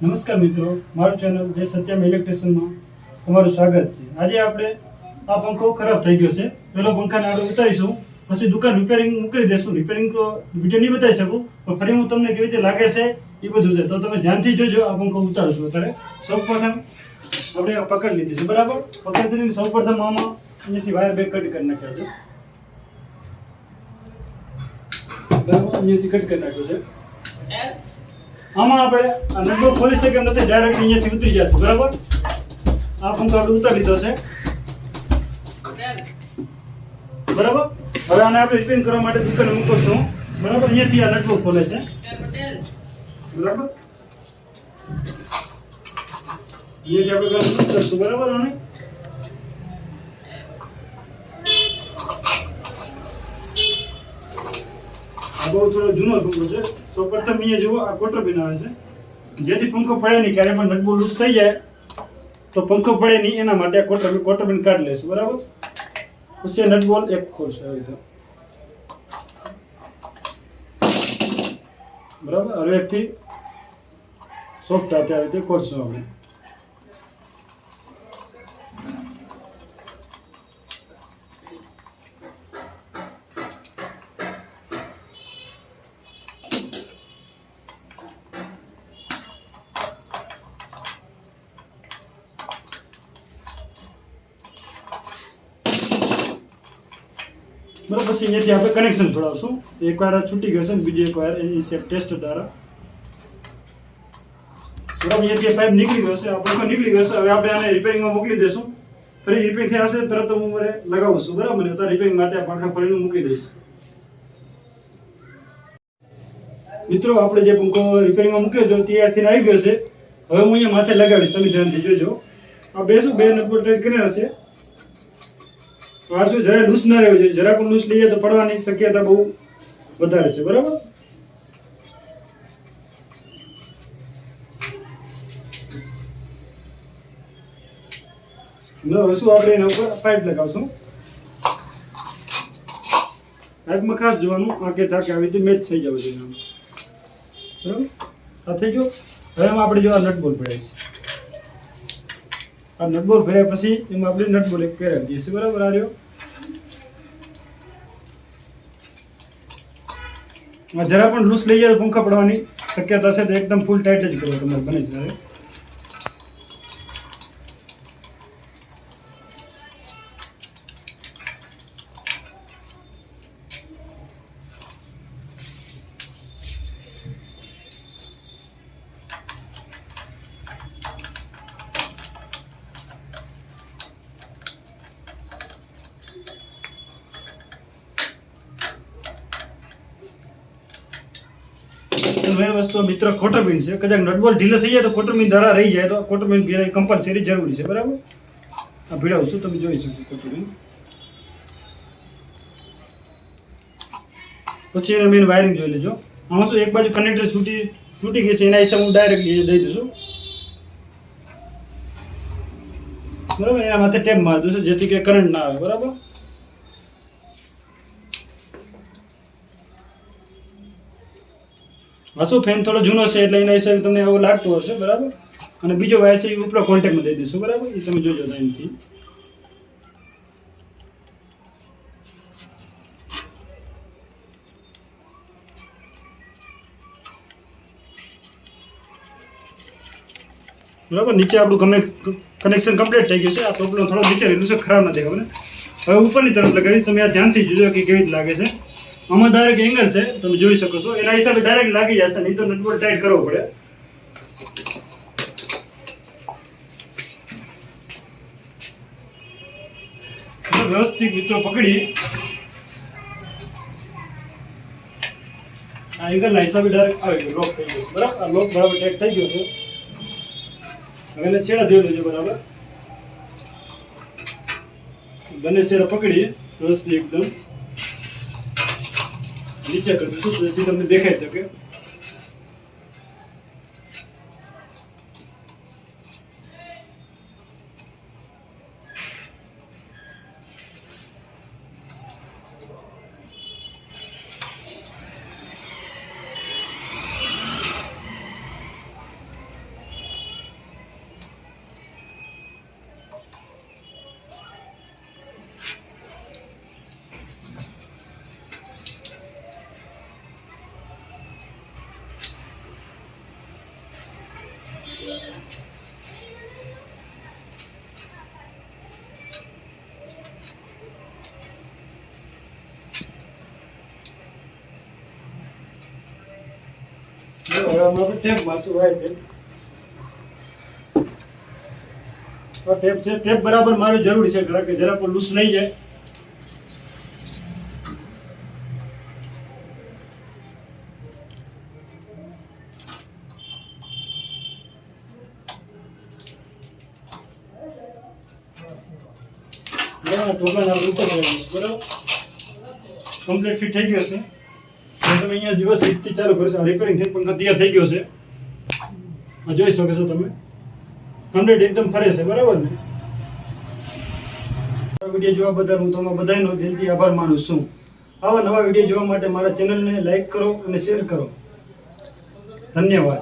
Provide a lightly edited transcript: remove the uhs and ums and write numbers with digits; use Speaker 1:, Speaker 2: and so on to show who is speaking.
Speaker 1: નમસ્કાર મિત્રો, મારું ચેનલ જે સત્યમ ઇલેક્ટ્રિશિયનમાં તમારું સ્વાગત છે। આજે આપણે આ પંખો ખરાબ થઈ ગયો છે। પેલો પંખાને આપણે ઉતારીશું, પછી દુકાન રિપેરિંગ મૂકી દેશું। રિપેરિંગ તો વિડીયો નહીં બતાવી શકું, પણ ફરી હું તમને કેવી રીતે લાગે છે એ બધું છે, તો તમે ધ્યાનથી જોજો। આ પંખો ઉતારશું અત્યારે સૌપ્રથમ આપણે આ પકડ લીધી છે, બરાબર। પકડ કરીને સૌપ્રથમ આમાં અહીંયાથી વાયર બેગ કટ કરી નાખ્યા છે, બરાબર। અહીંયાથી કટ કરી નાખ્યો છે। આમાં આપણે આ નટબોલ ખોલી શકીએ એમ નથી, ડાયરેક્ટ અહીંયાથી ઉતરી જશે, બરાબર। આ પંખો આપણે ઉતારી લીધો છે, બરાબર। હવે આને આપણે રિપેરિંગ કરવા માટે દુકાને મૂકશું, બરાબર। અહીંયાથી આ નટબોલ ખોલે છે, બરાબર। અહીંયાથી આપણે કામ કરશું, બરાબર। આને આ બહુ થોડો જૂનો પંખો છે। સૌપ્રથમ અહીંયા જુઓ, આ કોટર પિન આવે છે, જેથી પંખો પડે નહીં, ક્યારે પણ નટબોલ લૂઝ થઈ જાય તો પંખો પડે નહીં, એના માટે આ કોટર પિન કાઢી લેશું, બરાબર। પછી નટબોલ એક ખોલશે આવી રીતે, બરાબર। હવે એકથી સોફ્ટ હાથે આવી રીતે ખોલશું આપણે, બરાબર। પછી અહીંયાથી આપણે કનેક્શન છોડાવશું, એક વાર છૂટી ગયો છે ને બીજી એક વાર એની ટેસ્ટ દ્વારા, બરાબર। અહીંયાથી પાઇપ નીકળી ગયો છે, આ પંખો નીકળી ગયો છે। હવે આપણે આને રિપેરિંગમાં મોકલી દઈશું, ફરી રિપેરિંગ થઈ આવશે તરત હું મારે લગાવું છું, બરાબર। ને અત્યારે રિપેરિંગ માટે આ પંખા ફરીને મૂકી દઈશ। મિત્રો, આપણે જે પંખો રિપેરિંગમાં મૂક્યો હતો ત્યાંથી આવી ગયો છે। હવે હું અહીંયા માથે લગાવીશ, તમે ધ્યાનથી જોજો। આ બે નટબોલ્ટ ટાઈટ કર્યા હશે, આ જો જરા લૂઝ ના રહેવું જોઈએ, જરા પણ લૂઝ લઈએ તો પડવાની શક્યતા બહુ વધારે છે, બરાબર। હવે શું આપણે એના ઉપર પાઇપ લગાવશું, પાઇપમાં ખાસ જોવાનું આંકે થાકે આવી રીતે મેચ થઈ જવું જોઈએ, બરાબર। આ થઈ ગયો। હવે એમાં આપણે જો આ નટબોલ ભરાય છે, આ નટબોલ ભર્યા પછી એમાં આપણે નટબોલ એક પહેરાવી દઈએ છીએ, બરાબર। આ રહ્યો, જરા પણ લૂઝ લઈ જાય તો પંખા પડવાની શક્યતા છે, તો એકદમ ફૂલ ટાઈટ જ કરવો તમારે બને ત્યારે, મેન વસ્તુ મિત્રો કોટરપિન છે। કદાચ નટબોલ ઢીલો થઈ જાય તો કોટરપિન ધારા રહી જાય તો કોટરપિન ભીડાઈ કમ્પલસરી જરૂરી છે, બરાબર। આ ભીડાવું છું, તમે જોઈ શકો કોટરપિન। પછી એને મેન વાયરિંગ જોઈ લેજો। આમાં શું એક બાજુ કનેક્ટર તૂટી ગઈ છે, એના હિસાબે હું ડાયરેક્ટલી દઈ દઉં છું, બરાબર। એના માથે ટેપ મારી દઉં છું જેથી કે કરંટ ના આવે, બરાબર। હશું ફેન થોડો જૂનો છે એટલે એના હિસાબે તમને એવું લાગતું હશે, બરાબર। અને બીજો વાયર છે એ ઉપલા કોન્ટેક્ટમાં દઈ દઈશું, બરાબર। એ તમે જોજો ધ્યાનથી, બરાબર। નીચે આપણું કનેક્શન કમ્પ્લીટ થઈ ગયું છે। આ ટોપલો થોડો નીચે રહેલું છે, ખરાબ ના દેખાવ ને। હવે ઉપરની તરફ લગાવી, તમે આ ધ્યાનથી જોજો કે કેવી રીતે લાગે છે। આમાં ડાયરેક્ટ એંગલ છે, તમે જોઈ શકો છો, એના હિસાબે ડાયરેક્ટ લાગી જશે, નહીં તો નટબોલ્ટ ટાઈટ કરવો પડે, વ્યવસ્થિત મિત્રો પકડી આ એંગલના હિસાબે ડાયરેક્ટ આવી ગયો, લોક થઈ ગયો, બરાબર। આ લોક બરાબર ટાઈટ થઈ ગયો છે। હવે એને છેડા જોઈ લેજો, બરાબર। બંને છેડા પકડી વ્યવસ્થિત એકદમ નીચે કરી દઈશું જેથી તમને દેખાઈ શકે, આમાં આપણે ટેપ મારશું વાય ટેપ. આ ટેપ છે, ટેપ બરાબર મારે જરૂરી છે કારણ કે જરા પણ લૂઝ નહીં જાય. ઢોકળા ઉપર બરાબર કમ્પ્લીટ ફિટ થઈ ગયો છે. તમે અહીંયા વ્યવસ્થિતથી ચાલુ કરશો. રિપેરિંગ થઈ પંખો તૈયાર થઈ ગયો છે. આ જોઈ શકો છો તમે, કમ્પ્લીટ એકદમ ફરે છે. બરાબર ને? વિડીયો જોવા બદલ હું તમારા બધાનો દિલથી આભાર માનું છું. આવા નવા વિડીયો જોવા માટે મારા ચેનલને લાઈક કરો અને શેર કરો. ધન્યવાદ.